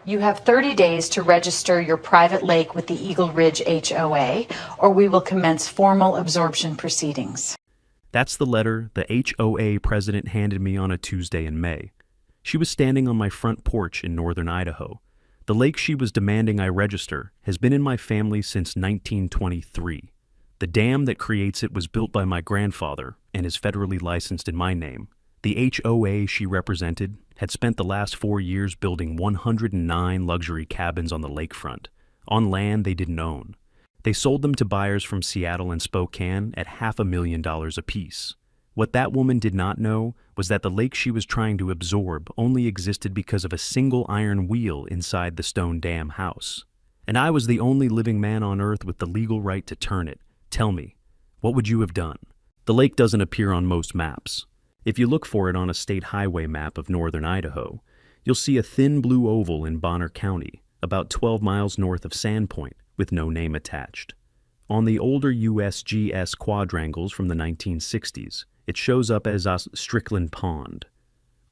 You have 30 days to register your private lake with the Eagle Ridge HOA, or we will commence formal absorption proceedings. That's the letter the HOA president handed me on a Tuesday in May. She was standing on my front porch in northern Idaho. The lake she was demanding I register has been in my family since 1923. The dam that creates it was built by my grandfather and is federally licensed in my name. The HOA she represented had spent the last 4 years building 109 luxury cabins on the lakefront, on land they didn't own. They sold them to buyers from Seattle and Spokane at $500,000 apiece. What that woman did not know was that the lake she was trying to absorb only existed because of a single iron wheel inside the stone dam house. And I was the only living man on earth with the legal right to turn it. Tell me, what would you have done? The lake doesn't appear on most maps. If you look for it on a state highway map of northern Idaho, you'll see a thin blue oval in Bonner County, about 12 miles north of Sandpoint, with no name attached. On the older USGS quadrangles from the 1960s, it shows up as Strickland Pond.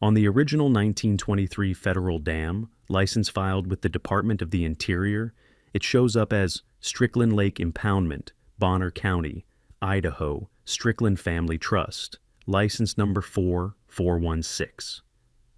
On the original 1923 federal dam, license filed with the Department of the Interior, it shows up as Strickland Lake Impoundment, Bonner County, Idaho, Strickland Family Trust, license number 4416.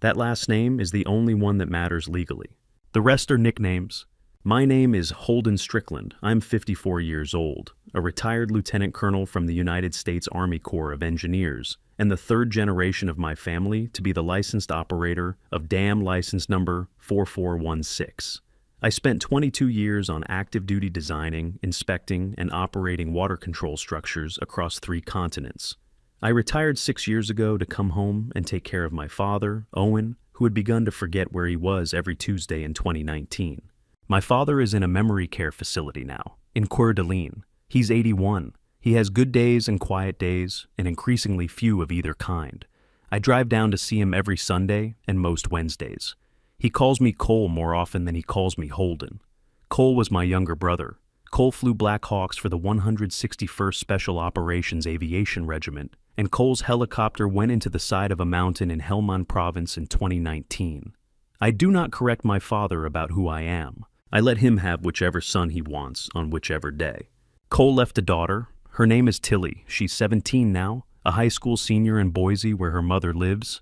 That last name is the only one that matters legally. The rest are nicknames. My name is Holden Strickland. I'm 54 years old, a retired lieutenant colonel from the United States Army Corps of Engineers, and the third generation of my family to be the licensed operator of dam license number 4416. I spent 22 years on active duty designing, inspecting, and operating water control structures across 3 continents. I retired 6 years ago to come home and take care of my father, Owen, who had begun to forget where he was every Tuesday in 2019. My father is in a memory care facility now, in Coeur d'Alene. He's 81. He has good days and quiet days, and increasingly few of either kind. I drive down to see him every Sunday and most Wednesdays. He calls me Cole more often than he calls me Holden. Cole was my younger brother. Cole flew Black Hawks for the 161st Special Operations Aviation Regiment, and Cole's helicopter went into the side of a mountain in Helmand Province in 2019. I do not correct my father about who I am. I let him have whichever son he wants on whichever day. Cole left a daughter. Her name is Tilly. She's 17 now, a high school senior in Boise where her mother lives,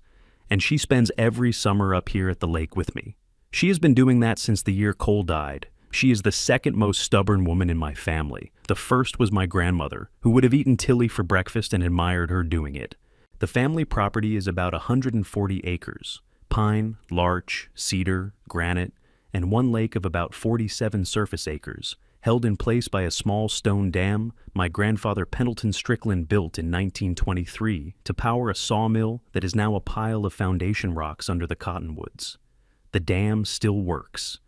and she spends every summer up here at the lake with me. She has been doing that since the year Cole died. She is the second most stubborn woman in my family. The first was my grandmother, who would have eaten Tilly for breakfast and admired her doing it. The family property is about 140 acres. Pine, larch, cedar, granite, and one lake of about 47 surface acres, held in place by a small stone dam my grandfather Pendleton Strickland built in 1923 to power a sawmill that is now a pile of foundation rocks under the cottonwoods. The dam still works.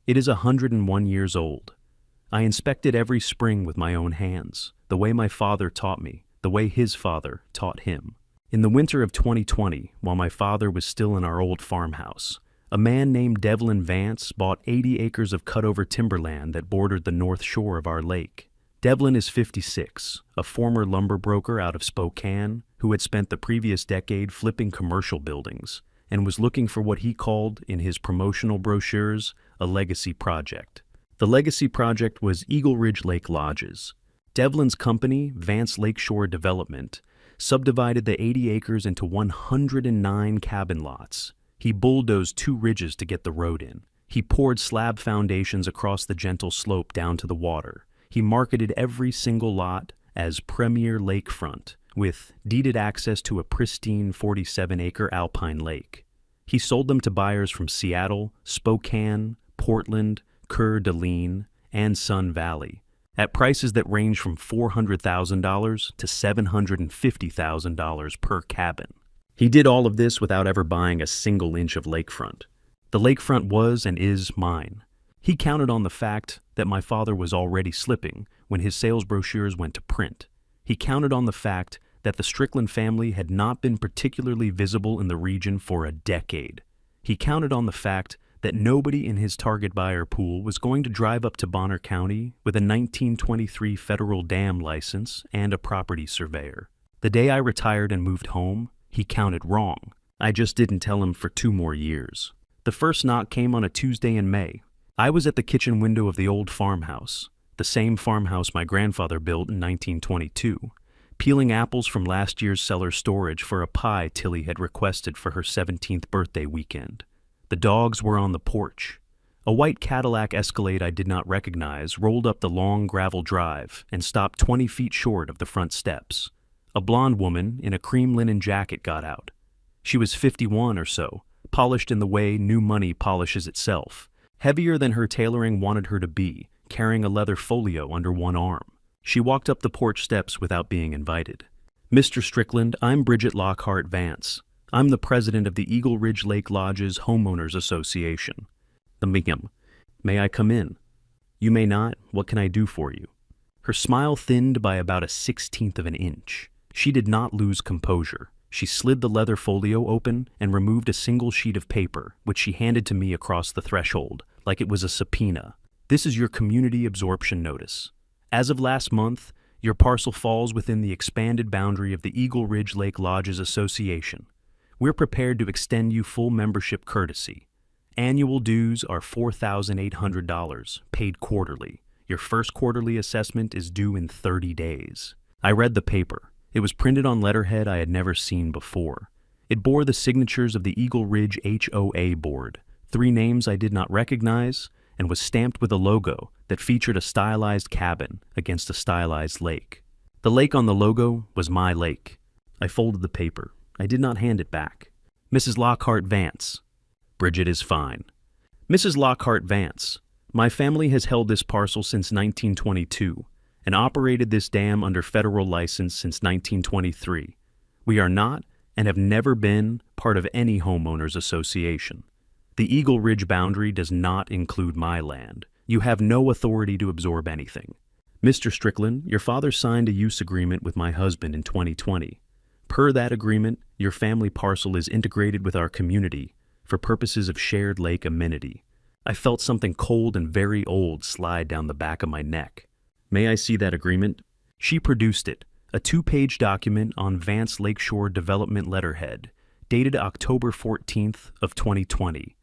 It is 101 years old. I inspect it every spring with my own hands, the way my father taught me, the way his father taught him. In the winter of 2020, while my father was still in our old farmhouse, a man named Devlin Vance bought 80 acres of cut-over timberland that bordered the north shore of our lake. Devlin is 56, a former lumber broker out of Spokane who had spent the previous decade flipping commercial buildings and was looking for what he called, in his promotional brochures, a legacy project. The legacy project was Eagle Ridge Lake Lodges. Devlin's company, Vance Lakeshore Development, subdivided the 80 acres into 109 cabin lots. He bulldozed 2 ridges to get the road in. He poured slab foundations across the gentle slope down to the water. He marketed every single lot as Premier Lakefront, with deeded access to a pristine 47-acre alpine lake. He sold them to buyers from Seattle, Spokane, Portland, Coeur d'Alene, and Sun Valley, at prices that range from $400,000 to $750,000 per cabin. He did all of this without ever buying a single inch of lakefront. The lakefront was and is mine. He counted on the fact that my father was already slipping when his sales brochures went to print. He counted on the fact that the Strickland family had not been particularly visible in the region for a decade. He counted on the fact that nobody in his target buyer pool was going to drive up to Bonner County with a 1923 federal dam license and a property surveyor. The day I retired and moved home, he counted wrong. I just didn't tell him for 2 more years. The first knock came on a Tuesday in May. I was at the kitchen window of the old farmhouse, the same farmhouse my grandfather built in 1922, peeling apples from last year's cellar storage for a pie Tilly had requested for her 17th birthday weekend. The dogs were on the porch. A white Cadillac Escalade I did not recognize rolled up the long gravel drive and stopped 20 feet short of the front steps. A blonde woman in a cream linen jacket got out. She was 51 or so, polished in the way new money polishes itself, heavier than her tailoring wanted her to be, carrying a leather folio under one arm. She walked up the porch steps without being invited. "Mr. Strickland, I'm Bridget Lockhart Vance. I'm the president of the Eagle Ridge Lake Lodge's Homeowners Association." The Ma'am, "May I come in?" "You may not. What can I do for you?" Her smile thinned by about a 16th of an inch. She did not lose composure. She slid the leather folio open and removed a single sheet of paper, which she handed to me across the threshold, like it was a subpoena. "This is your community absorption notice. As of last month, your parcel falls within the expanded boundary of the Eagle Ridge Lake Lodges Association. We're prepared to extend you full membership courtesy. Annual dues are $4,800, paid quarterly. Your first quarterly assessment is due in 30 days. I read the paper. It was printed on letterhead I had never seen before. It bore the signatures of the Eagle Ridge HOA board, 3 names I did not recognize, and was stamped with a logo that featured a stylized cabin against a stylized lake. The lake on the logo was my lake. I folded the paper. I did not hand it back. "Mrs. Lockhart Vance." "Bridget is fine." "Mrs. Lockhart Vance, my family has held this parcel since 1922 and operated this dam under federal license since 1923. We are not and have never been part of any homeowners association. The Eagle Ridge boundary does not include my land. You have no authority to absorb anything. Mr. Strickland, your father signed a use agreement with my husband in 2020. Per that agreement, your family parcel is integrated with our community for purposes of shared lake amenity." I felt something cold and very old slide down the back of my neck. "May I see that agreement?" She produced it, a 2-page document on Vance Lakeshore Development letterhead, dated October 14th of 2020.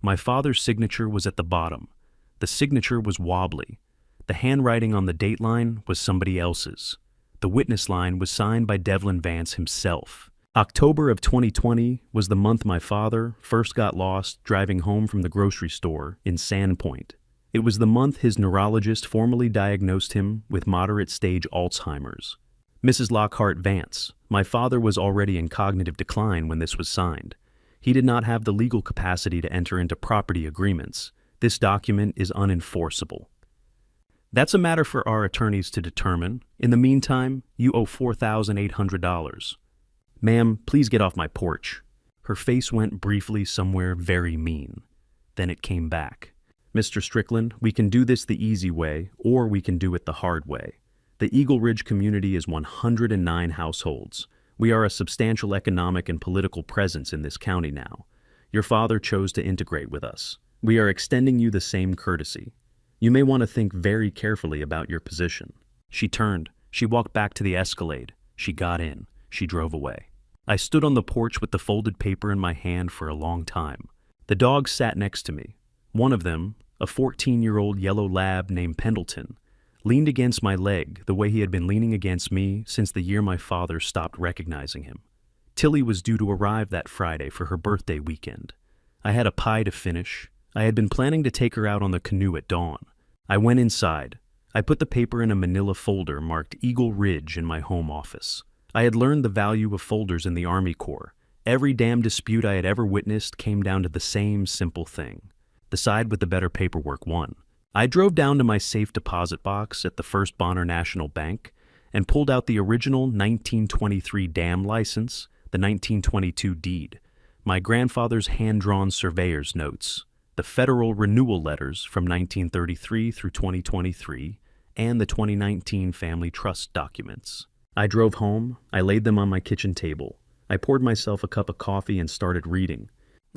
My father's signature was at the bottom. The signature was wobbly. The handwriting on the date line was somebody else's. The witness line was signed by Devlin Vance himself. October of 2020 was the month my father first got lost driving home from the grocery store in Sandpoint. It was the month his neurologist formally diagnosed him with moderate stage Alzheimer's. "Mrs. Lockhart Vance, my father was already in cognitive decline when this was signed. He did not have the legal capacity to enter into property agreements. This document is unenforceable. That's a matter for our attorneys to determine. In the meantime, you owe $4,800. Ma'am, please get off my porch." Her face went briefly somewhere very mean. Then it came back. "Mr. Strickland, we can do this the easy way, or we can do it the hard way. The Eagle Ridge community is 109 households. We are a substantial economic and political presence in this county now. Your father chose to integrate with us. We are extending you the same courtesy. You may want to think very carefully about your position." She turned. She walked back to the Escalade. She got in. She drove away. I stood on the porch with the folded paper in my hand for a long time. The dogs sat next to me. One of them, a 14-year-old yellow lab named Pendleton, leaned against my leg the way he had been leaning against me since the year my father stopped recognizing him. Tilly was due to arrive that Friday for her birthday weekend. I had a pie to finish. I had been planning to take her out on the canoe at dawn. I went inside. I put the paper in a manila folder marked Eagle Ridge in my home office. I had learned the value of folders in the Army Corps. Every damn dispute I had ever witnessed came down to the same simple thing. The side with the better paperwork won. I drove down to my safe deposit box at the First Bonner National Bank and pulled out the original 1923 dam license, the 1922 deed, my grandfather's hand-drawn surveyor's notes, the federal renewal letters from 1933 through 2023, and the 2019 family trust documents. I drove home. I laid them on my kitchen table. I poured myself a cup of coffee and started reading.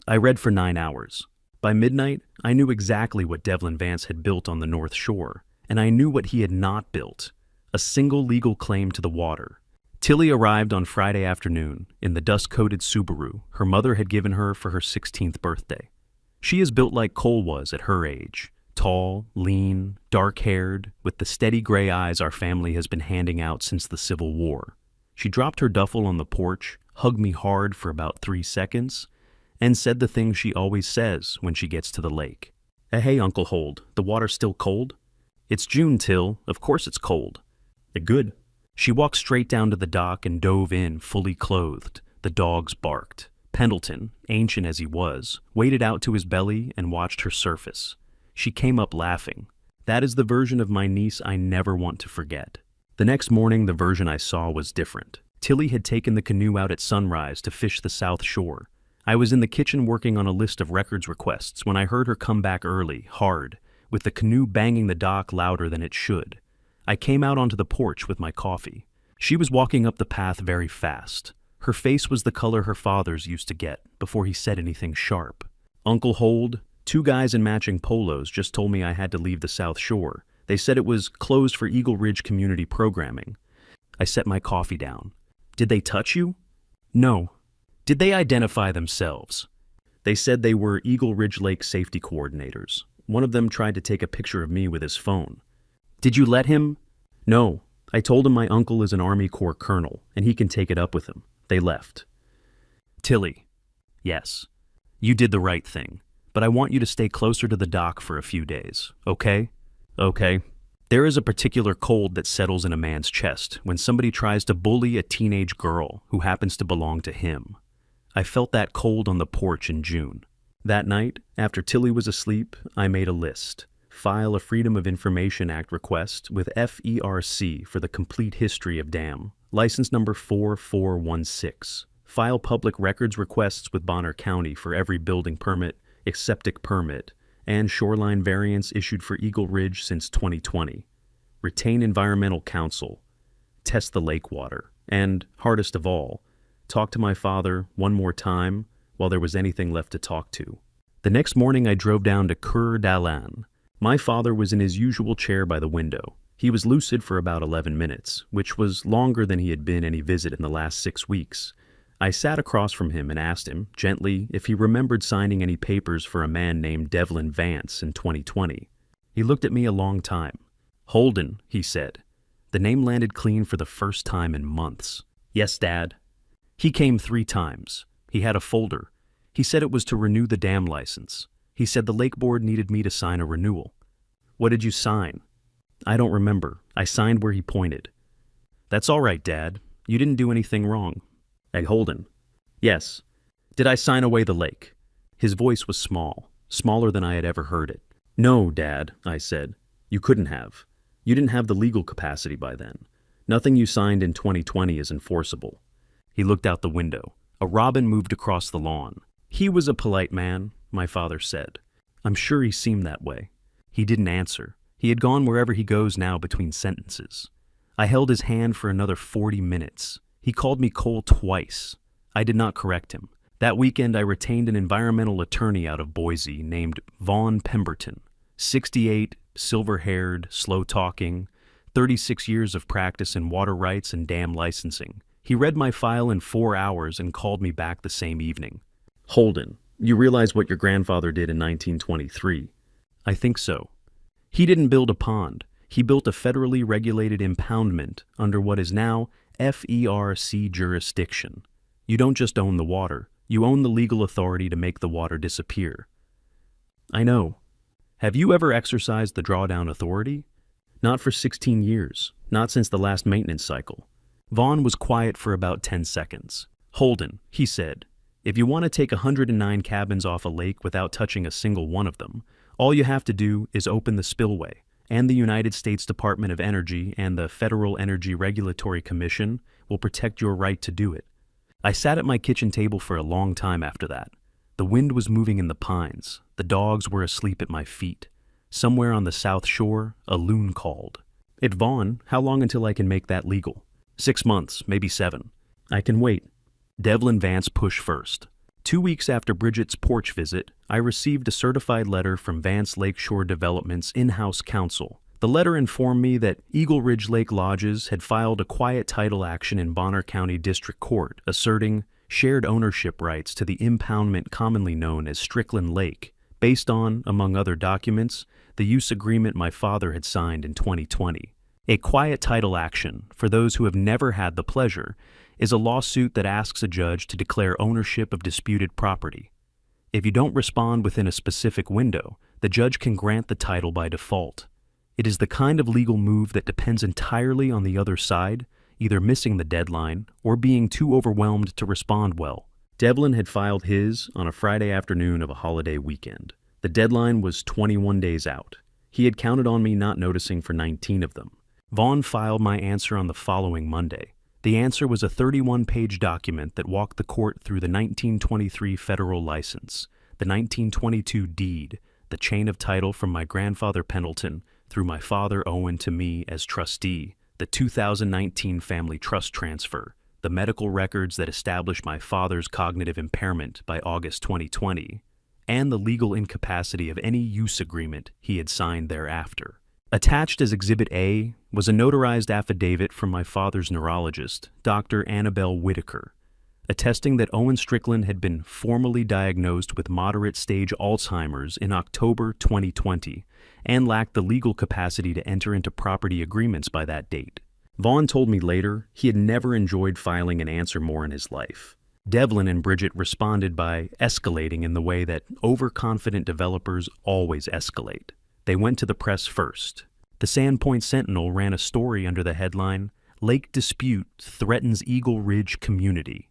I read for 9 hours. By midnight, I knew exactly what Devlin Vance had built on the North Shore, and I knew what he had not built: a single legal claim to the water. Tilly arrived on Friday afternoon in the dust-coated Subaru her mother had given her for her 16th birthday. She is built like Cole was at her age. Tall, lean, dark-haired, with the steady gray eyes our family has been handing out since the Civil War. She dropped her duffel on the porch, hugged me hard for about 3 seconds, and said the thing she always says when she gets to the lake. Hey, Uncle Hold, the water's still cold? It's June, Till. Of course it's cold. Good. She walked straight down to the dock and dove in, fully clothed. The dogs barked. Pendleton, ancient as he was, waded out to his belly and watched her surface. She came up laughing. That is the version of my niece I never want to forget. The next morning, the version I saw was different. Tilly had taken the canoe out at sunrise to fish the South Shore. I was in the kitchen working on a list of records requests when I heard her come back early, hard, with the canoe banging the dock louder than it should. I came out onto the porch with my coffee. She was walking up the path very fast. Her face was the color her father's used to get before he said anything sharp. Uncle Hold, 2 guys in matching polos just told me I had to leave the South Shore. They said it was closed for Eagle Ridge community programming. I set my coffee down. Did they touch you? No. Did they identify themselves? They said they were Eagle Ridge Lake safety coordinators. One of them tried to take a picture of me with his phone. Did you let him? No. I told him my uncle is an Army Corps colonel, and he can take it up with him. They left. Tilly. Yes. You did the right thing, but I want you to stay closer to the dock for a few days, okay? Okay. There is a particular cold that settles in a man's chest when somebody tries to bully a teenage girl who happens to belong to him. I felt that cold on the porch in June. That night, after Tilly was asleep, I made a list. File a Freedom of Information Act request with FERC for the complete history of dam. License number 4416. File public records requests with Bonner County for every building permit, septic permit, and shoreline variance issued for Eagle Ridge since 2020. Retain environmental counsel. Test the lake water. And, hardest of all, talk to my father one more time while there was anything left to talk to. The next morning I drove down to Coeur d'Alene. My father was in his usual chair by the window. He was lucid for about 11 minutes, which was longer than he had been any visit in the last 6 weeks. I sat across from him and asked him, gently, if he remembered signing any papers for a man named Devlin Vance in 2020. He looked at me a long time. Holden, he said. The name landed clean for the first time in months. Yes, Dad. He came 3 times. He had a folder. He said it was to renew the dam license. He said the lake board needed me to sign a renewal. What did you sign? I don't remember. I signed where he pointed. That's all right, Dad. You didn't do anything wrong. Holden. Yes. Did I sign away the lake? His voice was small, smaller than I had ever heard it. No, Dad, I said. You couldn't have. You didn't have the legal capacity by then. Nothing you signed in 2020 is enforceable. He looked out the window. A robin moved across the lawn. He was a polite man, my father said. I'm sure he seemed that way. He didn't answer. He had gone wherever he goes now between sentences. I held his hand for another 40 minutes. He called me Cole twice. I did not correct him. That weekend I retained an environmental attorney out of Boise named Vaughn Pemberton. 68, silver-haired, slow-talking, 36 years of practice in water rights and dam licensing. He read my file in 4 hours and called me back the same evening. Holden, you realize what your grandfather did in 1923? I think so. He didn't build a pond. He built a federally regulated impoundment under what is now FERC jurisdiction. You don't just own the water. You own the legal authority to make the water disappear. I know. Have you ever exercised the drawdown authority? Not for 16 years. Not since the last maintenance cycle. Vaughn was quiet for about 10 seconds. Holden, he said, if you want to take 109 cabins off a lake without touching a single one of them, all you have to do is open the spillway, and the United States Department of Energy and the Federal Energy Regulatory Commission will protect your right to do it. I sat at my kitchen table for a long time after that. The wind was moving in the pines. The dogs were asleep at my feet. Somewhere on the South Shore, a loon called. Vaughn, how long until I can make that legal? 6 months, maybe 7. I can wait. Devlin Vance pushed first. 2 weeks after Bridget's porch visit, I received a certified letter from Vance Lakeshore Development's in-house counsel. The letter informed me that Eagle Ridge Lake Lodges had filed a quiet title action in Bonner County District Court asserting shared ownership rights to the impoundment commonly known as Strickland Lake, based on, among other documents, the use agreement my father had signed in 2020. A quiet title action, for those who have never had the pleasure, is a lawsuit that asks a judge to declare ownership of disputed property. If you don't respond within a specific window, the judge can grant the title by default. It is the kind of legal move that depends entirely on the other side, either missing the deadline or being too overwhelmed to respond well. Devlin had filed his on a Friday afternoon of a holiday weekend. The deadline was 21 days out. He had counted on me not noticing for 19 of them. Vaughn filed my answer on the following Monday. The answer was a 31-page document that walked the court through the 1923 federal license, the 1922 deed, the chain of title from my grandfather Pendleton through my father Owen to me as trustee, the 2019 family trust transfer, the medical records that established my father's cognitive impairment by August 2020, and the legal incapacity of any use agreement he had signed thereafter. Attached as Exhibit A was a notarized affidavit from my father's neurologist, Dr. Annabelle Whitaker, attesting that Owen Strickland had been formally diagnosed with moderate-stage Alzheimer's in October 2020 and lacked the legal capacity to enter into property agreements by that date. Vaughn told me later he had never enjoyed filing an answer more in his life. Devlin and Bridget responded by escalating in the way that overconfident developers always escalate. They went to the press first. The Sandpoint Sentinel ran a story under the headline, "Lake Dispute Threatens Eagle Ridge Community."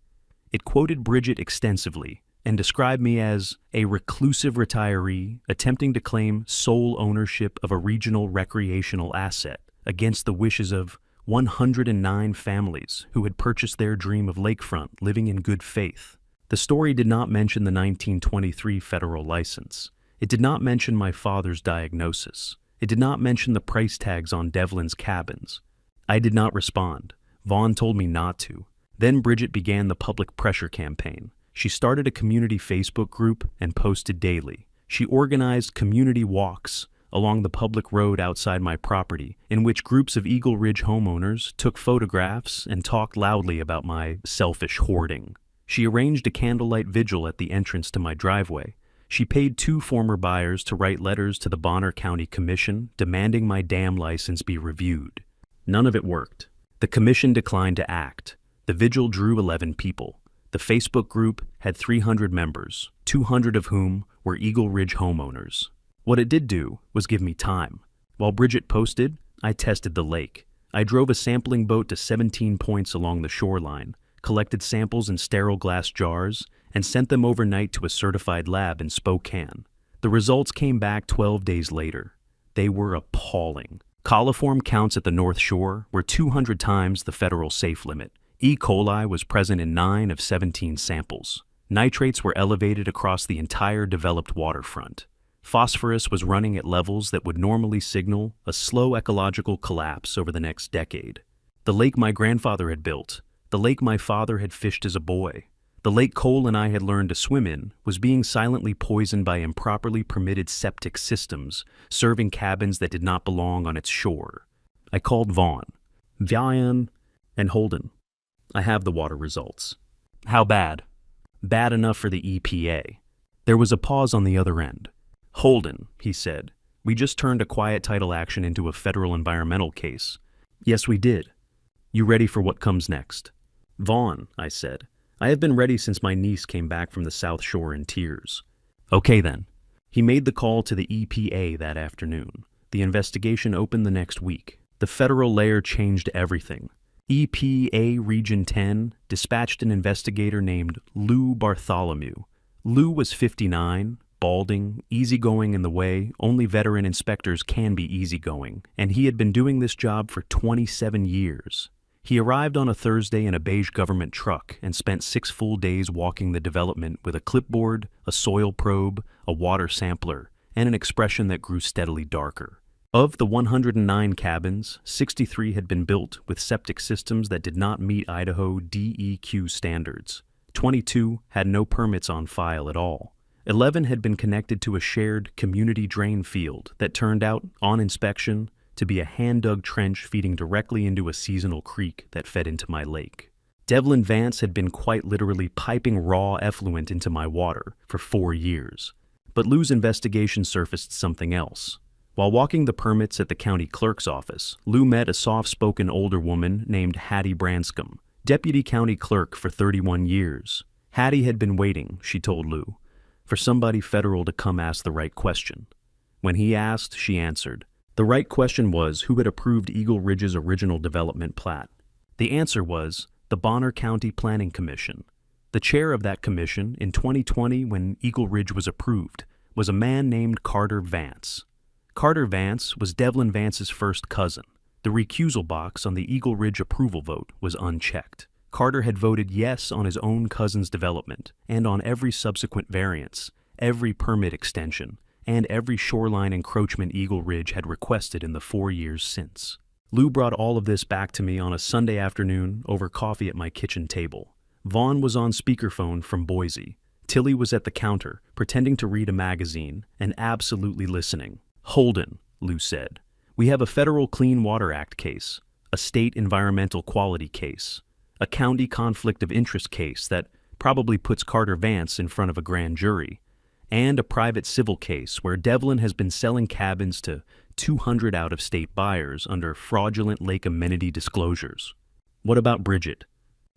It quoted Bridget extensively and described me as a reclusive retiree attempting to claim sole ownership of a regional recreational asset against the wishes of 109 families who had purchased their dream of lakefront living in good faith. The story did not mention the 1923 federal license. It did not mention my father's diagnosis. It did not mention the price tags on Devlin's cabins. I did not respond. Vaughn told me not to. Then Bridget began the public pressure campaign. She started a community Facebook group and posted daily. She organized community walks along the public road outside my property, in which groups of Eagle Ridge homeowners took photographs and talked loudly about my selfish hoarding. She arranged a candlelight vigil at the entrance to my driveway. She paid 2 former buyers to write letters to the Bonner County Commission demanding my dam license be reviewed. None of it worked. The commission declined to act. The vigil drew 11 people. The Facebook group had 300 members, 200 of whom were Eagle Ridge homeowners. What it did do was give me time. While Bridget posted, I tested the lake. I drove a sampling boat to 17 points along the shoreline, collected samples in sterile glass jars, and sent them overnight to a certified lab in Spokane. The results came back 12 days later. They were appalling. Coliform counts at the North Shore were 200 times the federal safe limit. E. coli was present in 9 of 17 samples. Nitrates were elevated across the entire developed waterfront. Phosphorus was running at levels that would normally signal a slow ecological collapse over the next decade. The lake my grandfather had built, the lake my father had fished as a boy, the lake Cole and I had learned to swim in, was being silently poisoned by improperly permitted septic systems, serving cabins that did not belong on its shore. I called Vaughn, and Holden. I have the water results. How bad? Bad enough for the EPA. There was a pause on the other end. Holden, he said, we just turned a quiet title action into a federal environmental case. Yes, we did. You ready for what comes next? Vaughn, I said. I have been ready since my niece came back from the South Shore in tears. Okay then. He made the call to the EPA that afternoon. The investigation opened the next week. The federal layer changed everything. EPA Region 10 dispatched an investigator named Lou Bartholomew. Lou was 59, balding, easygoing in the way only veteran inspectors can be easygoing, and he had been doing this job for 27 years. He arrived on a Thursday in a beige government truck and spent 6 full days walking the development with a clipboard, a soil probe, a water sampler, and an expression that grew steadily darker. Of the 109 cabins, 63 had been built with septic systems that did not meet Idaho DEQ standards. 22 had no permits on file at all. 11 had been connected to a shared community drain field that turned out, on inspection, to be a hand-dug trench feeding directly into a seasonal creek that fed into my lake. Devlin Vance had been quite literally piping raw effluent into my water for 4 years. But Lou's investigation surfaced something else. While walking the permits at the county clerk's office, Lou met a soft-spoken older woman named Hattie Branscombe, deputy county clerk for 31 years. Hattie had been waiting, she told Lou, for somebody federal to come ask the right question. When he asked, she answered. The right question was who had approved Eagle Ridge's original development plat. The answer was the Bonner County Planning Commission. The chair of that commission in 2020, when Eagle Ridge was approved, was a man named Carter Vance. Carter Vance was Devlin Vance's first cousin. The recusal box on the Eagle Ridge approval vote was unchecked. Carter had voted yes on his own cousin's development and on every subsequent variance, every permit extension, and every shoreline encroachment Eagle Ridge had requested in the 4 years since. Lou brought all of this back to me on a Sunday afternoon over coffee at my kitchen table. Vaughn was on speakerphone from Boise. Tilly was at the counter, pretending to read a magazine and absolutely listening. "Holden," Lou said. "We have a federal Clean Water Act case, a state environmental quality case, a county conflict of interest case that probably puts Carter Vance in front of a grand jury, and a private civil case where Devlin has been selling cabins to 200 out-of-state buyers under fraudulent lake amenity disclosures. What about Bridget?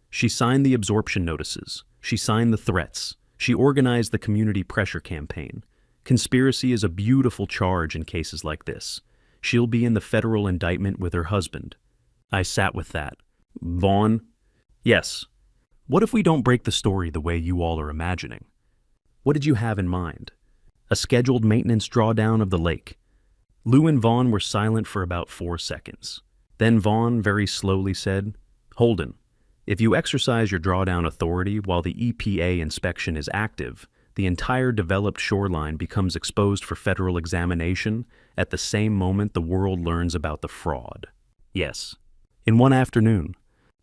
She signed the absorption notices. She signed the threats. She organized the community pressure campaign. Conspiracy is a beautiful charge in cases like this. She'll be in the federal indictment with her husband." I sat with that. "Vaughn?" "Yes. What if we don't break the story the way you all are imagining? What did you have in mind? A scheduled maintenance drawdown of the lake?" Lou and Vaughn were silent for about 4 seconds. Then Vaughn very slowly said, "Holden, if you exercise your drawdown authority while the EPA inspection is active, the entire developed shoreline becomes exposed for federal examination at the same moment the world learns about the fraud." "Yes." "In one afternoon?"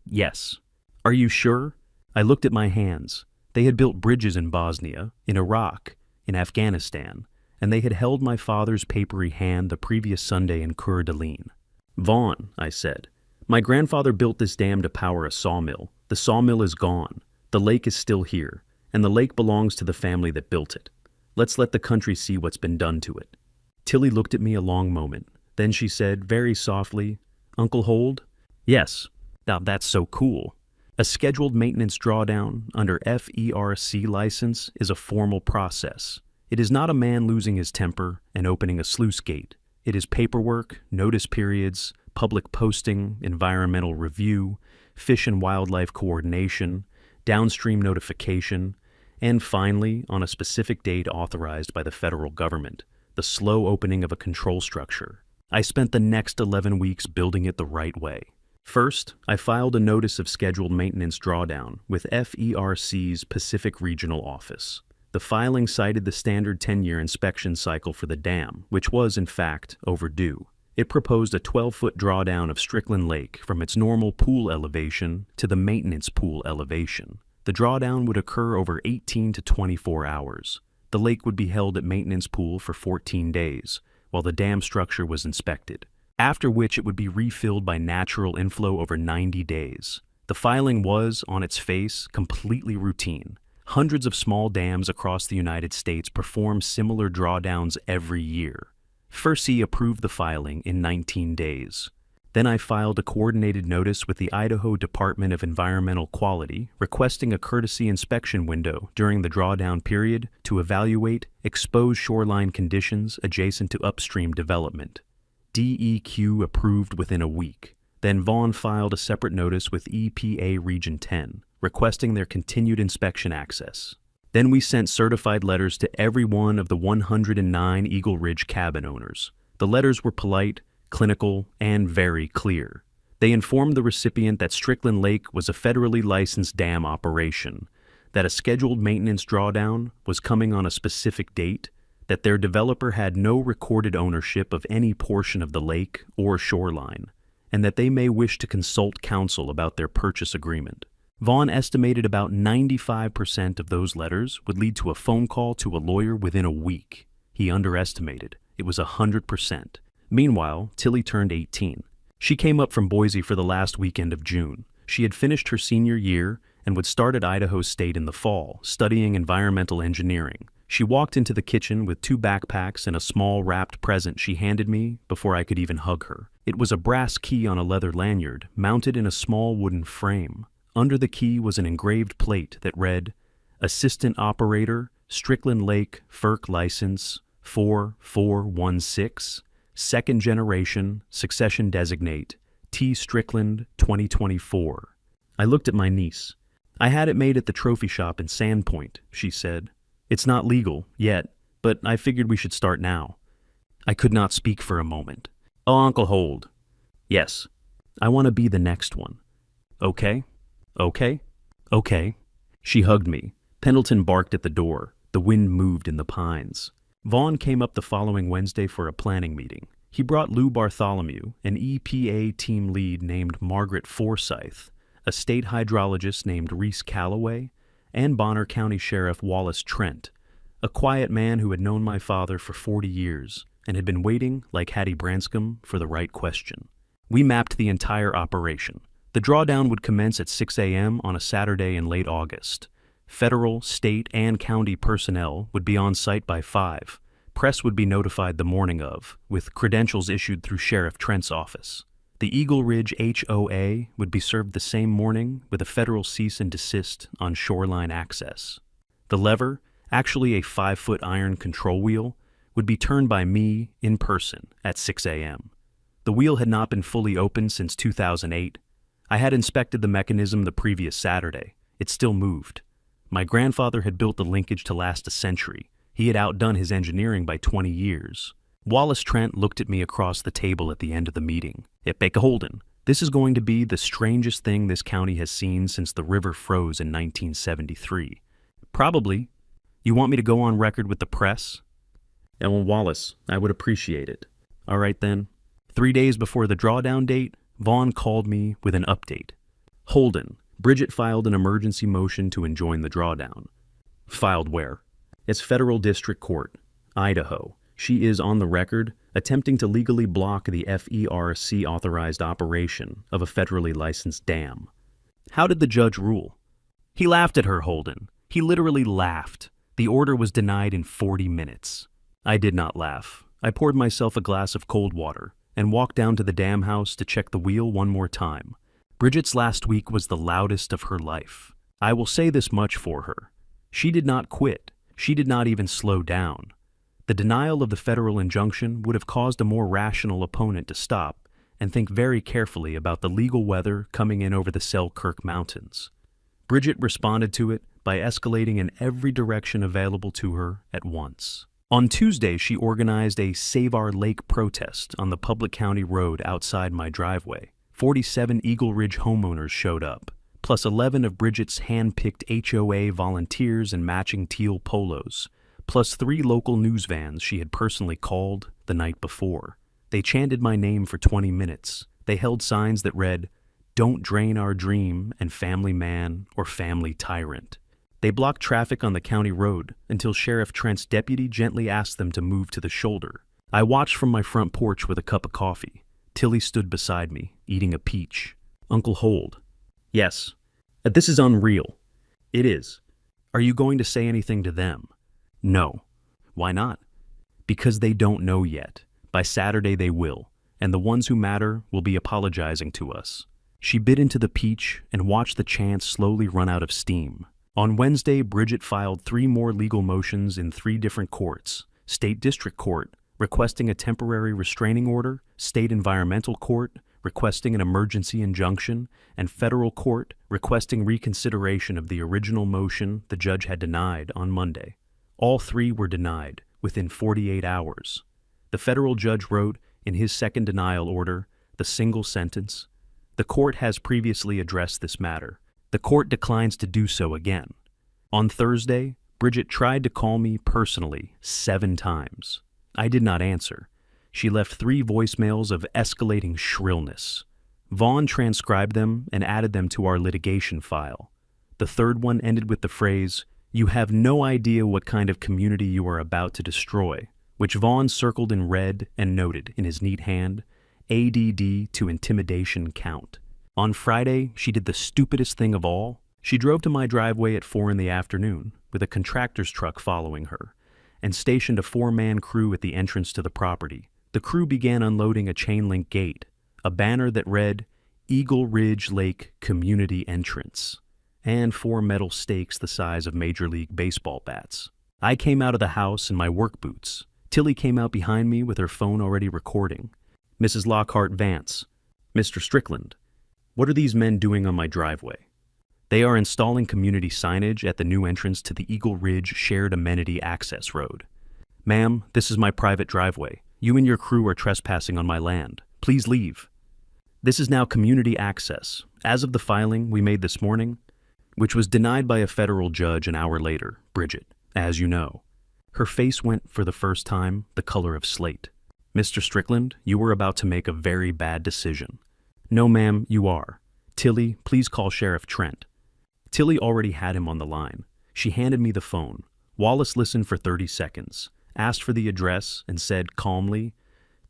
"Yes." "Are you sure?" I looked at my hands. They had built bridges in Bosnia, in Iraq, in Afghanistan, and they had held my father's papery hand the previous Sunday in Coeur d'Alene. "Vaughn," I said, "my grandfather built this dam to power a sawmill. The sawmill is gone. The lake is still here, and the lake belongs to the family that built it. Let's let the country see what's been done to it." Tilly looked at me a long moment. Then she said, very softly, "Uncle Hold?" "Yes." "Now that's so cool. A scheduled maintenance drawdown under FERC license is a formal process. It is not a man losing his temper and opening a sluice gate. It is paperwork, notice periods, public posting, environmental review, fish and wildlife coordination, downstream notification, and finally, on a specific date authorized by the federal government, the slow opening of a control structure. I spent the next 11 weeks building it the right way. First, I filed a notice of scheduled maintenance drawdown with FERC's Pacific Regional Office. The filing cited the standard 10-year inspection cycle for the dam, which was, in fact, overdue. It proposed a 12-foot drawdown of Strickland Lake from its normal pool elevation to the maintenance pool elevation. The drawdown would occur over 18 to 24 hours. The lake would be held at maintenance pool for 14 days, while the dam structure was inspected, after which it would be refilled by natural inflow over 90 days. The filing was, on its face, completely routine. Hundreds of small dams across the United States perform similar drawdowns every year. FERC approved the filing in 19 days. Then I filed a coordinated notice with the Idaho Department of Environmental Quality requesting a courtesy inspection window during the drawdown period to evaluate exposed shoreline conditions adjacent to upstream development. DEQ approved within a week. Then Vaughn filed a separate notice with EPA Region 10, requesting their continued inspection access. Then we sent certified letters to every one of the 109 Eagle Ridge cabin owners. The letters were polite, clinical, and very clear. They informed the recipient that Strickland Lake was a federally licensed dam operation, that a scheduled maintenance drawdown was coming on a specific date, that their developer had no recorded ownership of any portion of the lake or shoreline, and that they may wish to consult counsel about their purchase agreement. Vaughn estimated about 95% of those letters would lead to a phone call to a lawyer within a week. He underestimated. It was 100%. Meanwhile, Tilly turned 18. She came up from Boise for the last weekend of June. She had finished her senior year and would start at Idaho State in the fall, studying environmental engineering. She walked into the kitchen with 2 backpacks and a small wrapped present she handed me before I could even hug her. It was a brass key on a leather lanyard, mounted in a small wooden frame. Under the key was an engraved plate that read, Assistant Operator, Strickland Lake, FERC License 4416, Second Generation, Succession Designate, T. Strickland, 2024. I looked at my niece. I had it made at the trophy shop in Sandpoint, she said. It's not legal, yet, but I figured we should start now. I could not speak for a moment. Oh, Uncle Hold. Yes. I want to be the next one. Okay? Okay? Okay. She hugged me. Pendleton barked at the door. The wind moved in the pines. Vaughn came up the following Wednesday for a planning meeting. He brought Lou Bartholomew, an EPA team lead named Margaret Forsyth, a state hydrologist named Reese Calloway, and Bonner County Sheriff Wallace Trent, a quiet man who had known my father for 40 years and had been waiting, like Hattie Branscombe, for the right question. We mapped the entire operation. The drawdown would commence at 6 a.m. on a Saturday in late August. Federal, state, and county personnel would be on site by 5. Press would be notified the morning of, with credentials issued through Sheriff Trent's office. The Eagle Ridge HOA would be served the same morning with a federal cease and desist on shoreline access. The lever, actually a 5-foot iron control wheel, would be turned by me in person at 6 a.m. The wheel had not been fully opened since 2008. I had inspected the mechanism the previous Saturday. It still moved. My grandfather had built the linkage to last a century. He had outdone his engineering by 20 years. Wallace Trent looked at me across the table at the end of the meeting. Holden, this is going to be the strangest thing this county has seen since the river froze in 1973. Probably. You want me to go on record with the press? Well, Wallace, I would appreciate it. All right then. 3 days before the drawdown date, Vaughn called me with an update. Holden, Bridget filed an emergency motion to enjoin the drawdown. Filed where? It's Federal District Court, Idaho. She is on the record attempting to legally block the FERC-authorized operation of a federally licensed dam. How did the judge rule? He laughed at her, Holden. He literally laughed. The order was denied in 40 minutes. I did not laugh. I poured myself a glass of cold water and walked down to the dam house to check the wheel one more time. Bridget's last week was the loudest of her life. I will say this much for her. She did not quit. She did not even slow down. The denial of the federal injunction would have caused a more rational opponent to stop and think very carefully about the legal weather coming in over the Selkirk Mountains. Bridget responded to it by escalating in every direction available to her at once. On Tuesday, she organized a Save Our Lake protest on the public county road outside my driveway. 47 Eagle Ridge homeowners showed up, plus 11 of Bridget's hand-picked HOA volunteers in matching teal polos, plus 3 local news vans she had personally called the night before. They chanted my name for 20 minutes. They held signs that read, "Don't drain our dream," and "Family Man" or "Family Tyrant." They blocked traffic on the county road until Sheriff Trent's deputy gently asked them to move to the shoulder. I watched from my front porch with a cup of coffee. Tilly stood beside me, eating a peach. Uncle Hold. Yes. This is unreal. It is. Are you going to say anything to them? No. Why not? Because they don't know yet. By Saturday they will, and the ones who matter will be apologizing to us. She bit into the peach and watched the chants slowly run out of steam. On Wednesday, Bridget filed 3 more legal motions in 3 different courts. State District Court, requesting a temporary restraining order, State Environmental Court, requesting an emergency injunction, and Federal Court, requesting reconsideration of the original motion the judge had denied on Monday. All 3 were denied within 48 hours. The federal judge wrote in his second denial order the single sentence, "The court has previously addressed this matter. The court declines to do so again." On Thursday, Bridget tried to call me personally 7 times. I did not answer. She left 3 voicemails of escalating shrillness. Vaughn transcribed them and added them to our litigation file. The 3rd one ended with the phrase, "You have no idea what kind of community you are about to destroy," which Vaughn circled in red and noted in his neat hand, "ADD to intimidation count." On Friday, she did the stupidest thing of all. She drove to my driveway at 4 in the afternoon, with a contractor's truck following her. and stationed a 4-man crew at the entrance to the property. The crew began unloading a chain-link gate, a banner that read, Eagle Ridge Lake Community Entrance, and 4 metal stakes the size of Major League Baseball bats. I came out of the house in my work boots. Tilly came out behind me with her phone already recording. Mrs. Lockhart Vance. Mr. Strickland. What are these men doing on my driveway? They are installing community signage at the new entrance to the Eagle Ridge Shared Amenity Access Road. Ma'am, this is my private driveway. You and your crew are trespassing on my land. Please leave. This is now community access, as of the filing we made this morning, which was denied by a federal judge an hour later, Bridget, as you know. Her face went, for the first time, the color of slate. Mr. Strickland, you were about to make a very bad decision. No, ma'am, you are. Tilly, please call Sheriff Trent. Tilly already had him on the line. She handed me the phone. Wallace listened for 30 seconds, asked for the address, and said calmly,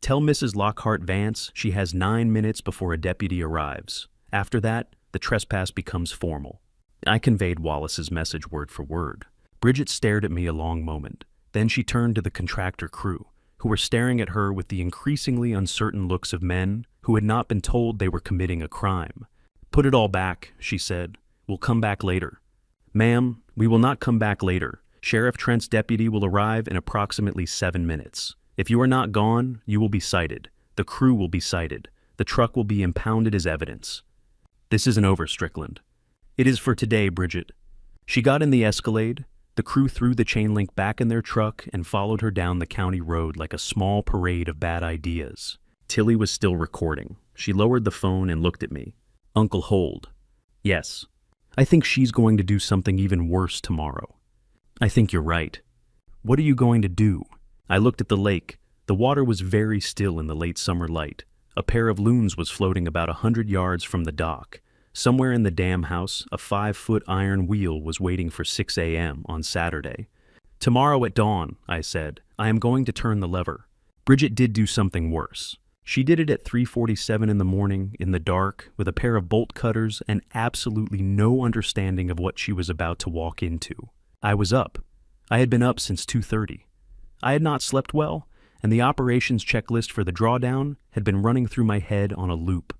Tell Mrs. Lockhart Vance she has 9 minutes before a deputy arrives. After that, the trespass becomes formal. I conveyed Wallace's message word for word. Bridget stared at me a long moment. Then she turned to the contractor crew, who were staring at her with the increasingly uncertain looks of men who had not been told they were committing a crime. Put it all back, she said. We'll come back later. Ma'am, we will not come back later. Sheriff Trent's deputy will arrive in approximately 7 minutes. If you are not gone, you will be cited. The crew will be cited. The truck will be impounded as evidence. This isn't over, Strickland. It is for today, Bridget. She got in the Escalade. The crew threw the chain link back in their truck and followed her down the county road like a small parade of bad ideas. Tilly was still recording. She lowered the phone and looked at me. Uncle Hold. Yes. I think she's going to do something even worse tomorrow. I think you're right. What are you going to do? I looked at the lake. The water was very still in the late summer light. A pair of loons was floating about 100 yards from the dock. Somewhere in the dam house, a 5-foot iron wheel was waiting for 6 a.m. on Saturday. Tomorrow at dawn, I said, I am going to turn the lever. Bridget did do something worse. She did it at 3:47 in the morning, in the dark, with a pair of bolt cutters and absolutely no understanding of what she was about to walk into. I was up. I had been up since 2:30. I had not slept well, and the operations checklist for the drawdown had been running through my head on a loop.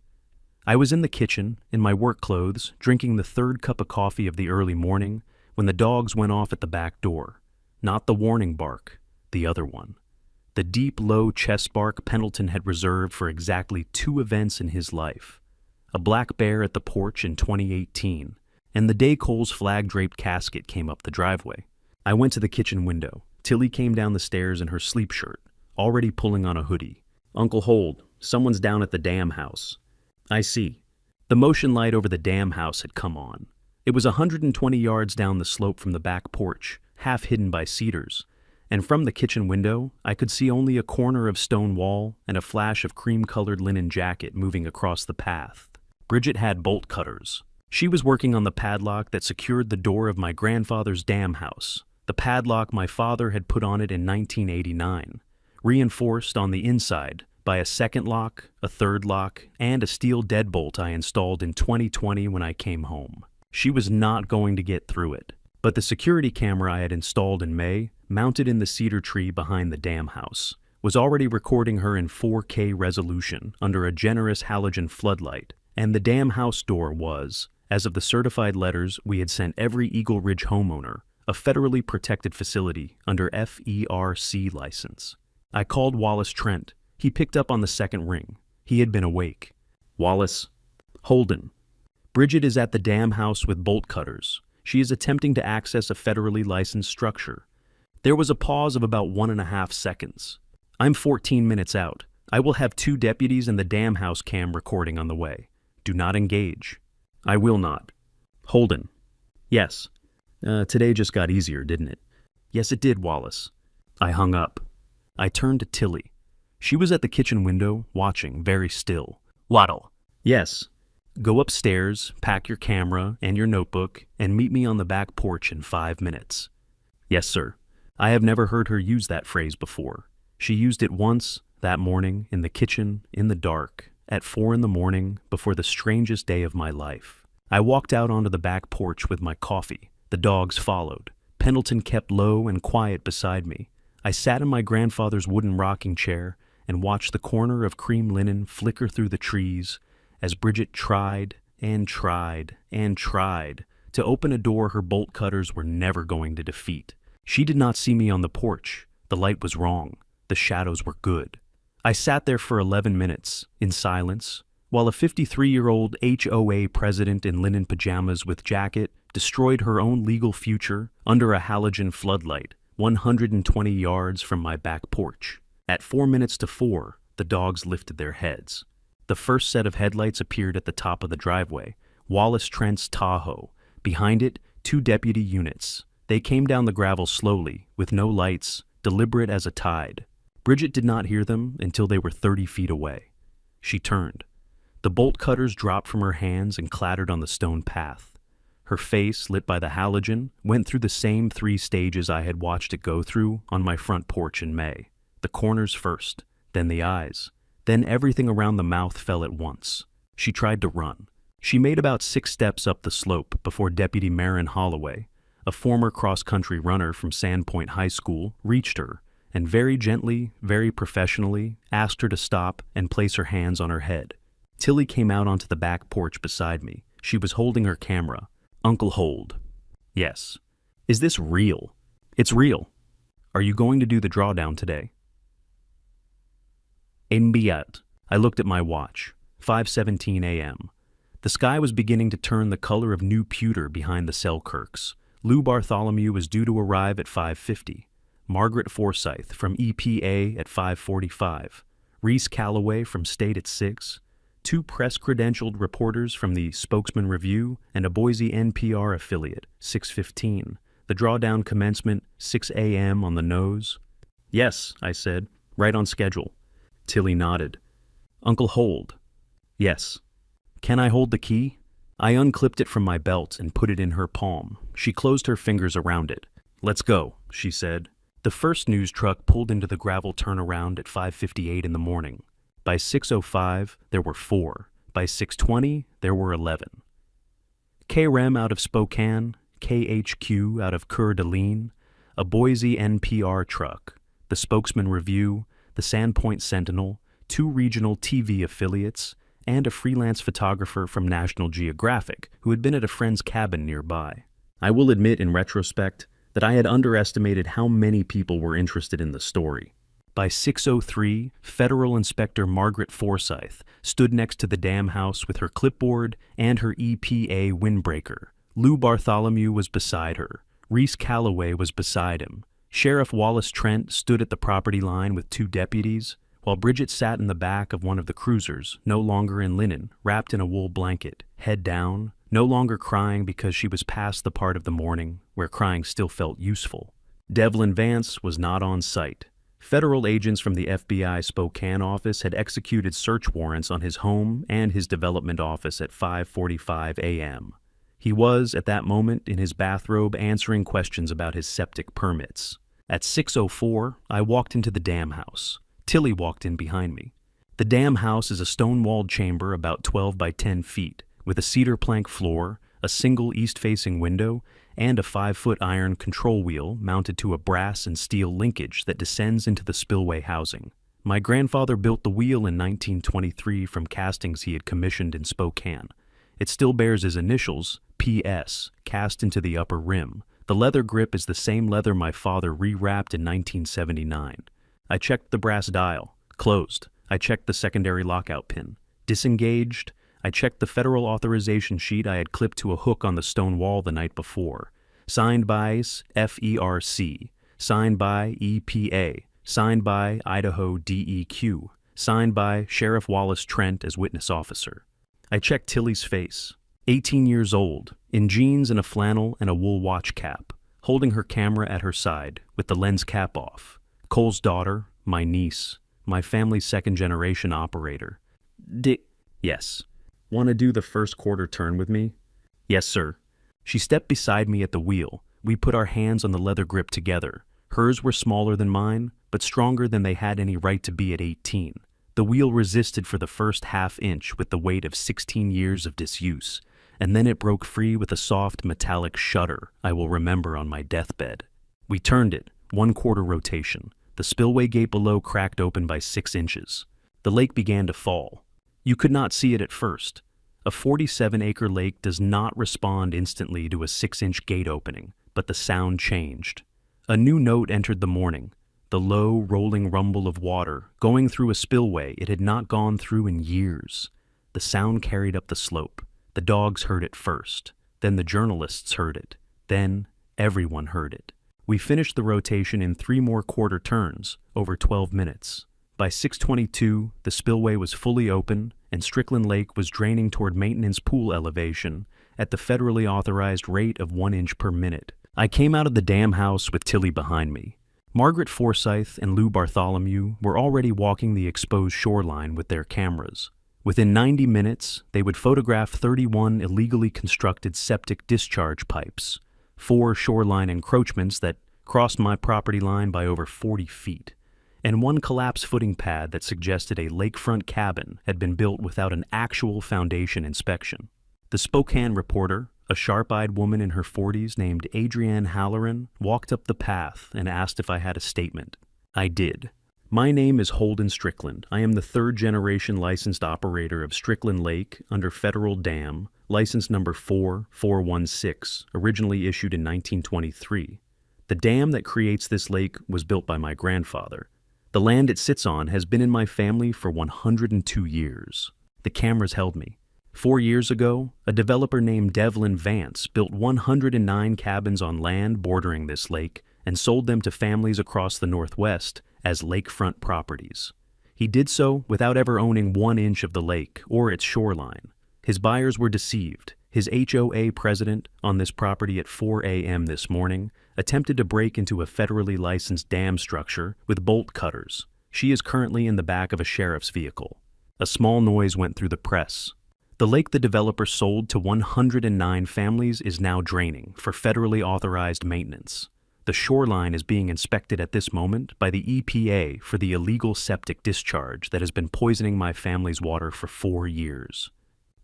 I was in the kitchen, in my work clothes, drinking the 3rd cup of coffee of the early morning, when the dogs went off at the back door. Not the warning bark, the other one. The deep, low chest bark Pendleton had reserved for exactly 2 events in his life. A black bear at the porch in 2018, and the day Cole's flag-draped casket came up the driveway. I went to the kitchen window. Tilly came down the stairs in her sleep shirt, already pulling on a hoodie. Uncle Hold, someone's down at the dam house. I see. The motion light over the dam house had come on. It was 120 yards down the slope from the back porch, half hidden by cedars, and from the kitchen window, I could see only a corner of stone wall and a flash of cream-colored linen jacket moving across the path. Bridget had bolt cutters. She was working on the padlock that secured the door of my grandfather's dam house, the padlock my father had put on it in 1989, reinforced on the inside by a second lock, a third lock, and a steel deadbolt I installed in 2020 when I came home. She was not going to get through it, but the security camera I had installed in May, mounted in the cedar tree behind the dam house, was already recording her in 4K resolution under a generous halogen floodlight, and the dam house door was, as of the certified letters we had sent every Eagle Ridge homeowner, a federally protected facility under FERC license. I called Wallace Trent. He picked up on the second ring. He had been awake. Wallace. Holden. Bridget is at the dam house with bolt cutters. She is attempting to access a federally licensed structure. There was a pause of about 1.5 seconds. I'm 14 minutes out. I will have 2 deputies and the dam house cam recording on the way. Do not engage. I will not. Holden. Yes. Today just got easier, didn't it? Yes, it did, Wallace. I hung up. I turned to Tilly. She was at the kitchen window, watching, very still. Waddle. Yes. Go upstairs, pack your camera and your notebook, and meet me on the back porch in 5 minutes. Yes, sir. I have never heard her use that phrase before. She used it once, that morning, in the kitchen, in the dark, at 4 a.m, before the strangest day of my life. I walked out onto the back porch with my coffee. The dogs followed. Pendleton kept low and quiet beside me. I sat in my grandfather's wooden rocking chair and watched the corner of cream linen flicker through the trees as Bridget tried and tried and tried to open a door her bolt cutters were never going to defeat. She did not see me on the porch. The light was wrong. The shadows were good. I sat there for 11 minutes, in silence, while a 53-year-old HOA president in linen pajamas with jacket destroyed her own legal future under a halogen floodlight 120 yards from my back porch. At 4 minutes to 4, the dogs lifted their heads. The first set of headlights appeared at the top of the driveway, Wallace Trent's Tahoe. Behind it, 2 deputy units. They came down the gravel slowly, with no lights, deliberate as a tide. Bridget did not hear them until they were 30 feet away. She turned. The bolt cutters dropped from her hands and clattered on the stone path. Her face, lit by the halogen, went through the same 3 stages I had watched it go through on my front porch in May. The corners first, then the eyes. Then everything around the mouth fell at once. She tried to run. She made about 6 steps up the slope before Deputy Marin Holloway, a former cross-country runner from Sandpoint High School, reached her and very gently, very professionally, asked her to stop and place her hands on her head. Tilly came out onto the back porch beside me. She was holding her camera. Uncle Hold. Yes. Is this real? It's real. Are you going to do the drawdown today? Enviat. I looked at my watch. 5:17 a.m. The sky was beginning to turn the color of new pewter behind the Selkirks. Lou Bartholomew was due to arrive at 5:50. Margaret Forsyth from EPA at 5:45. Reese Calloway from State at 6. 2 press-credentialed reporters from the Spokesman Review and a Boise NPR affiliate, 6:15. The drawdown commencement, 6 a.m. on the nose. Yes, I said, right on schedule. Tilly nodded. Uncle Hold. Yes. Can I hold the key? I unclipped it from my belt and put it in her palm. She closed her fingers around it. Let's go, she said. The first news truck pulled into the gravel turnaround at 5:58 in the morning. By 6:05, there were 4. By 6:20, there were 11. KREM out of Spokane, KHQ out of Coeur d'Alene, a Boise NPR truck, the Spokesman Review, the Sandpoint Sentinel, 2 regional TV affiliates, and a freelance photographer from National Geographic who had been at a friend's cabin nearby. I will admit in retrospect that I had underestimated how many people were interested in the story. By 6:03, Federal Inspector Margaret Forsyth stood next to the dam house with her clipboard and her EPA windbreaker. Lou Bartholomew was beside her. Reese Calloway was beside him. Sheriff Wallace Trent stood at the property line with 2 deputies, while Bridget sat in the back of one of the cruisers, no longer in linen, wrapped in a wool blanket, head down, no longer crying because she was past the part of the morning where crying still felt useful. Devlin Vance was not on site. Federal agents from the FBI Spokane office had executed search warrants on his home and his development office at 5:45 a.m. He was, at that moment, in his bathrobe answering questions about his septic permits. At 6:04, I walked into the dam house. Tilly walked in behind me. The dam house is a stone-walled chamber about 12 by 10 feet, with a cedar plank floor, a single east-facing window, and a 5-foot iron control wheel mounted to a brass and steel linkage that descends into the spillway housing. My grandfather built the wheel in 1923 from castings he had commissioned in Spokane. It still bears his initials, PS, cast into the upper rim. The leather grip is the same leather my father rewrapped in 1979. I checked the brass dial. Closed. I checked the secondary lockout pin. Disengaged. I checked the federal authorization sheet I had clipped to a hook on the stone wall the night before. Signed by FERC. Signed by EPA. Signed by Idaho DEQ. Signed by Sheriff Wallace Trent as witness officer. I checked Tilly's face. 18 years old, in jeans and a flannel and a wool watch cap, holding her camera at her side with the lens cap off. Cole's daughter, my niece, my family's second-generation operator. Yes. Want to do the first quarter turn with me? Yes, sir. She stepped beside me at the wheel. We put our hands on the leather grip together. Hers were smaller than mine, but stronger than they had any right to be at 18. The wheel resisted for the first half-inch with the weight of 16 years of disuse, and then it broke free with a soft metallic shudder I will remember on my deathbed. We turned it, 1/4 rotation. The spillway gate below cracked open by 6 inches. The lake began to fall. You could not see it at first. A 47-acre lake does not respond instantly to a 6-inch gate opening, but the sound changed. A new note entered the morning, the low, rolling rumble of water going through a spillway it had not gone through in years. The sound carried up the slope. The dogs heard it first. Then the journalists heard it. Then everyone heard it. We finished the rotation in 3 more quarter turns, over 12 minutes. By 6:22, the spillway was fully open, and Strickland Lake was draining toward maintenance pool elevation at the federally authorized rate of 1 inch per minute. I came out of the dam house with Tilly behind me. Margaret Forsyth and Lou Bartholomew were already walking the exposed shoreline with their cameras. Within 90 minutes, they would photograph 31 illegally constructed septic discharge pipes, 4 shoreline encroachments that crossed my property line by over 40 feet, and 1 collapsed footing pad that suggested a lakefront cabin had been built without an actual foundation inspection. The Spokane reporter, a sharp-eyed woman in her 40s named Adrienne Halloran, walked up the path and asked if I had a statement. I did. My name is Holden Strickland. I am the 3rd-generation licensed operator of Strickland Lake under federal dam, license number 4416, originally issued in 1923. The dam that creates this lake was built by my grandfather. The land it sits on has been in my family for 102 years. The cameras held me. 4 years ago, a developer named Devlin Vance built 109 cabins on land bordering this lake and sold them to families across the Northwest as lakefront properties. He did so without ever owning 1 inch of the lake or its shoreline. His buyers were deceived. His HOA president on this property at 4 a.m. this morning attempted to break into a federally licensed dam structure with bolt cutters. She is currently in the back of a sheriff's vehicle. A small noise went through the press. The lake the developer sold to 109 families is now draining for federally authorized maintenance. The shoreline is being inspected at this moment by the EPA for the illegal septic discharge that has been poisoning my family's water for 4 years.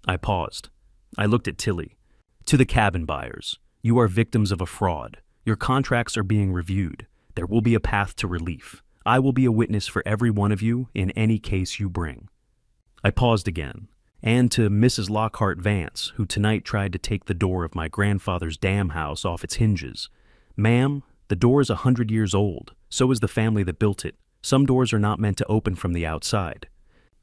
I paused. I looked at Tilly. To the cabin buyers, you are victims of a fraud. Your contracts are being reviewed. There will be a path to relief. I will be a witness for every one of you in any case you bring. I paused again. And to Mrs. Lockhart Vance, who tonight tried to take the door of my grandfather's dam house off its hinges. Ma'am, the door is 100 years old. So is the family that built it. Some doors are not meant to open from the outside.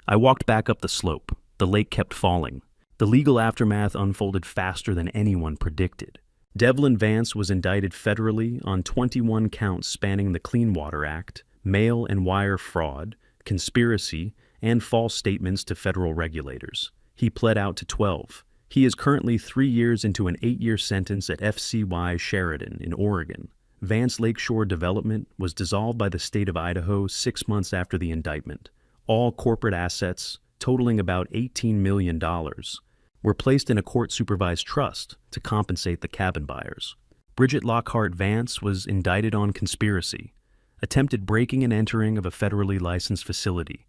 I walked back up the slope. The lake kept falling. The legal aftermath unfolded faster than anyone predicted. Devlin Vance was indicted federally on 21 counts spanning the Clean Water Act, mail and wire fraud, conspiracy, and false statements to federal regulators. He pled out to 12. He is currently 3 years into an 8-year sentence at FCY Sheridan in Oregon. Vance Lakeshore Development was dissolved by the state of Idaho 6 months after the indictment. All corporate assets, totaling about $18 million, were placed in a court-supervised trust to compensate the cabin buyers. Bridget Lockhart Vance was indicted on conspiracy, attempted breaking and entering of a federally licensed facility,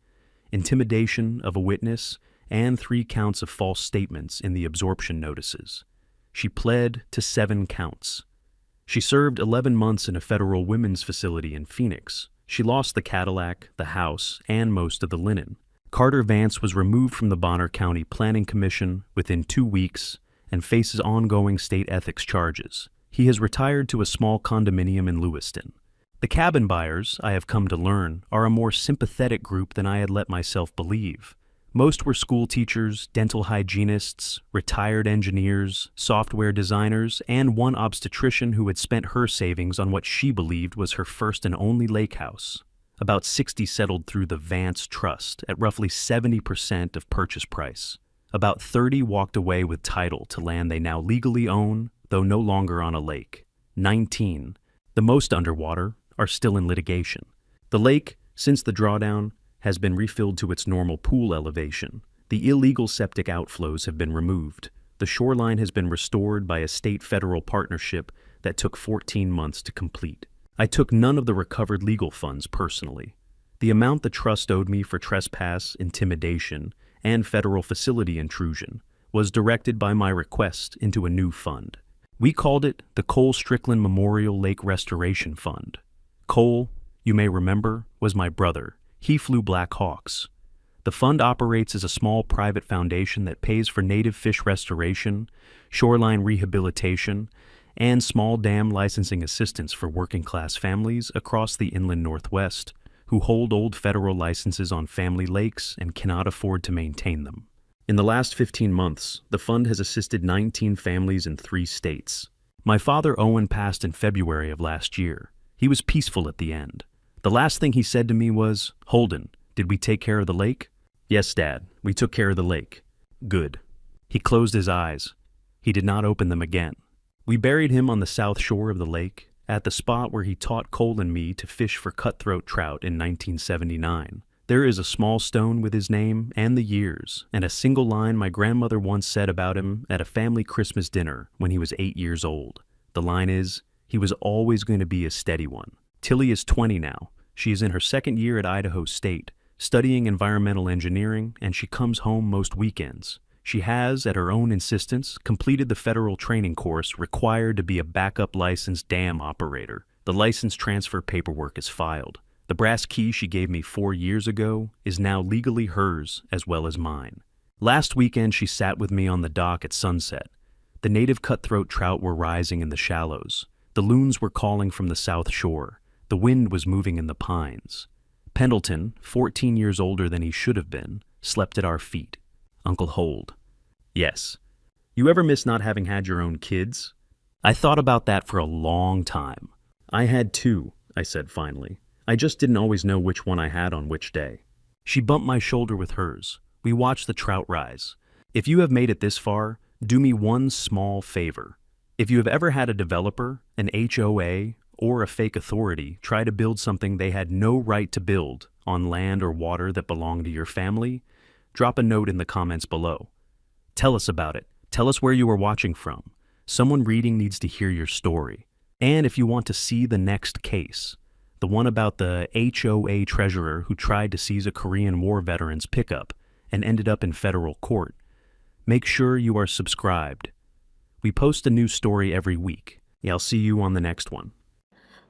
intimidation of a witness, and 3 counts of false statements in the absorption notices. She pled to 7 counts. She served 11 months in a federal women's facility in Phoenix. She lost the Cadillac, the house, and most of the linen. Carter Vance was removed from the Bonner County Planning Commission within 2 weeks and faces ongoing state ethics charges. He has retired to a small condominium in Lewiston. The cabin buyers, I have come to learn, are a more sympathetic group than I had let myself believe. Most were school teachers, dental hygienists, retired engineers, software designers, and one obstetrician who had spent her savings on what she believed was her first and only lake house. About 60 settled through the Vance Trust at roughly 70% of purchase price. About 30 walked away with title to land they now legally own, though no longer on a lake. 19, the most underwater, are still in litigation. The lake, since the drawdown, has been refilled to its normal pool elevation. The illegal septic outflows have been removed. The shoreline has been restored by a state-federal partnership that took 14 months to complete. I took none of the recovered legal funds personally. The amount the trust owed me for trespass, intimidation, and federal facility intrusion was directed by my request into a new fund. We called it the Cole Strickland Memorial Lake Restoration Fund. Cole, you may remember, was my brother. He flew Black Hawks. The fund operates as a small private foundation that pays for native fish restoration, shoreline rehabilitation, and small dam licensing assistance for working-class families across the inland Northwest who hold old federal licenses on family lakes and cannot afford to maintain them. In the last 15 months, the fund has assisted 19 families in 3 states. My father Owen passed in February of last year. He was peaceful at the end. The last thing he said to me was, "Holden, did we take care of the lake?" "Yes, Dad, we took care of the lake." "Good." He closed his eyes. He did not open them again. We buried him on the south shore of the lake, at the spot where he taught Cole and me to fish for cutthroat trout in 1979. There is a small stone with his name and the years, and a single line my grandmother once said about him at a family Christmas dinner when he was 8 years old. The line is, "He was always going to be a steady one." Tilly is 20 now. She is in her second year at Idaho State, studying environmental engineering, and she comes home most weekends. She has, at her own insistence, completed the federal training course required to be a backup licensed dam operator. The license transfer paperwork is filed. The brass key she gave me 4 years ago is now legally hers as well as mine. Last weekend she sat with me on the dock at sunset. The native cutthroat trout were rising in the shallows. The loons were calling from the south shore. The wind was moving in the pines. Pendleton, 14 years older than he should have been, slept at our feet. Uncle Hold. Yes. You ever miss not having had your own kids? I thought about that for a long time. I had 2, I said finally. I just didn't always know which one I had on which day. She bumped my shoulder with hers. We watched the trout rise. If you have made it this far, do me one small favor. If you have ever had a developer, an HOA, or a fake authority try to build something they had no right to build on land or water that belonged to your family, drop a note in the comments below. Tell us about it. Tell us where you are watching from. Someone reading needs to hear your story. And if you want to see the next case, the one about the HOA treasurer who tried to seize a Korean War veteran's pickup and ended up in federal court, make sure you are subscribed. We post a new story every week. I'll see you on the next one.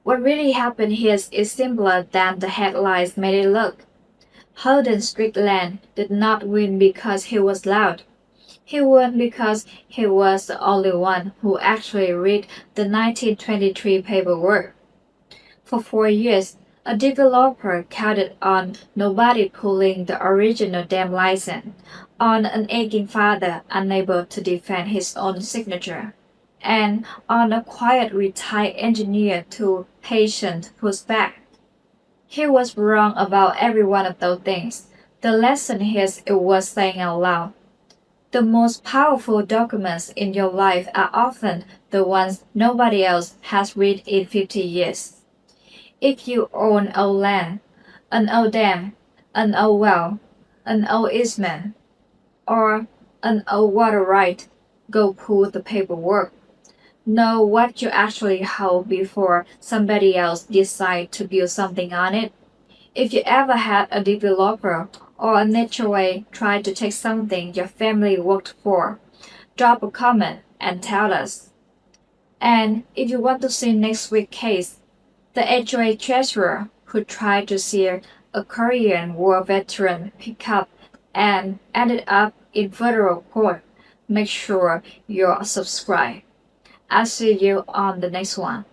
What really happened here is simpler than the headlines made it look. Holden Strickland did not win because he was loud. He won because he was the only one who actually read the 1923 paperwork. For 4 years, a developer counted on nobody pulling the original dam license, on an aching father unable to defend his own signature, and on a quiet retired engineer too patient to push back. He was wrong about every one of those things. The lesson here is worth saying out loud. The most powerful documents in your life are often the ones nobody else has read in 50 years. If you own old land, an old dam, an old well, an old easement, or an old water right, go pull the paperwork. Know what you actually hold before somebody else decides to build something on it. If you ever had a developer or a HOA try to take something your family worked for, drop a comment and tell us. And if you want to see next week's case, the HOA treasurer who tried to steal a Korean War veteran pickup and ended up in federal court, make sure you're subscribed. I'll see you on the next one.